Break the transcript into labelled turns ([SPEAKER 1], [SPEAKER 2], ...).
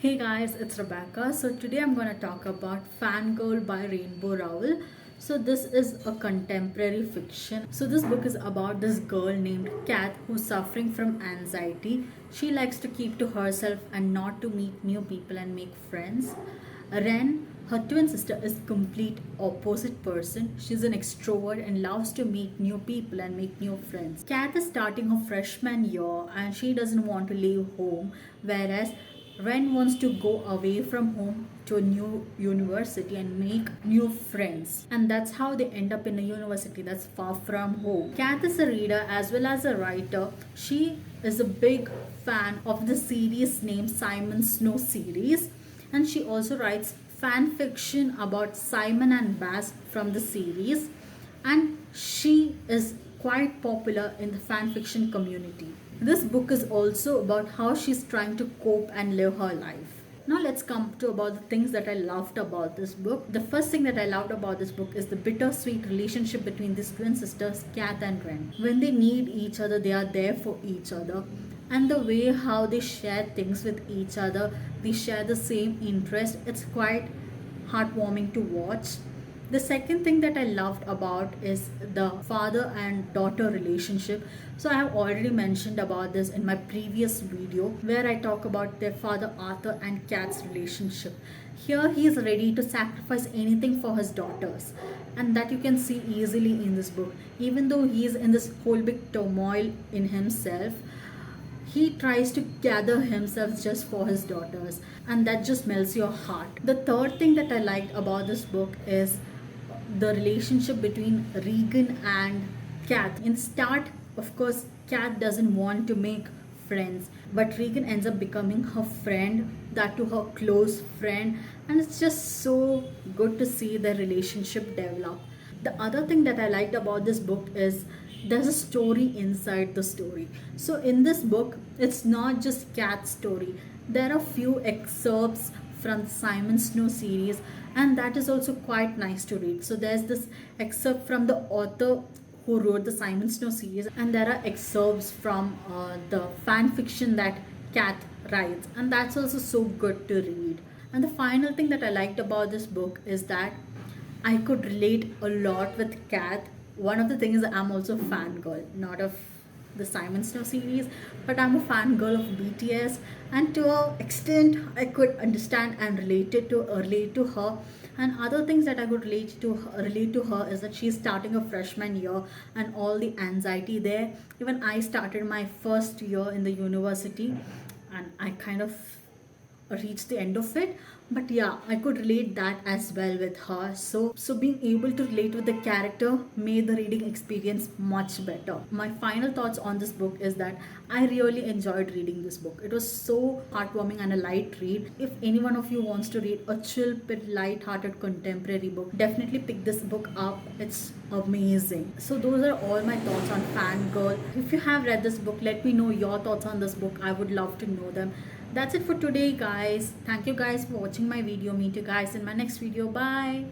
[SPEAKER 1] Hey guys, it's Rebecca. So today I'm going to talk about Fangirl by Rainbow Rowell. So this is a contemporary fiction. So this book is about this girl named Kath who's suffering from anxiety. She likes to keep to herself and not to meet new people and make friends. Ren, her twin sister, is complete opposite person. She's an extrovert and loves to meet new people and make new friends. Kath is starting her freshman year and she doesn't want to leave home, whereas Ren wants to go away from home to a new university and make new friends. And that's how they end up in a university that's far from home. Kath is a reader as well as a writer. She is a big fan of the series named Simon Snow series, and she also writes fan fiction about Simon and Baz from the series, and she is quite popular in the fan fiction community. This book is also about how she's trying to cope and live her life. Now let's come to about the things that I loved about this book. The first thing that I loved about this book is the bittersweet relationship between these twin sisters, Kath and Ren. When they need each other, they are there for each other. And the way how they share things with each other, they share the same interest. It's quite heartwarming to watch. The second thing that I loved about is the father and daughter relationship. So I have already mentioned about this in my previous video where I talk about their father Arthur and Kat's relationship. Here he is ready to sacrifice anything for his daughters, and that you can see easily in this book. Even though he is in this whole big turmoil in himself, he tries to gather himself just for his daughters, and that just melts your heart. The third thing that I liked about this book is the relationship between Regan and Kath. In start, of course, Kath doesn't want to make friends, but Regan ends up becoming her friend, that to her close friend, and it's just so good to see the relationship develop. The other thing that I liked about this book is there's a story inside the story. So in this book, it's not just Kath's story. There are few excerpts from the Simon Snow series, and that is also quite nice to read. So there's this excerpt from the author who wrote the Simon Snow series, and there are excerpts from the fan fiction that Kath writes, and that's also so good to read. And the final thing that I liked about this book is that I could relate a lot with Kath. One of the things is I'm also a fangirl, not of the Simon Snow series, but I'm a fangirl of BTS, and to an extent I could understand and relate to her. And other things that I could relate to her is that she's starting a freshman year and all the anxiety there. Even I started my first year in the university and I kind of reached the end of it, but yeah, I could relate that as well with her. So being able to relate with the character made the reading experience much better. My final thoughts on this book is that I really enjoyed reading this book. It was so heartwarming and a light read. If any one of you wants to read a chill bit light-hearted contemporary book, definitely pick this book up. It's amazing. So those are all my thoughts on Fangirl. If you have read this book, let me know your thoughts on this book. I would love to know them. That's it for today, guys. Thank you guys for watching my video. Meet you guys in my next video. Bye.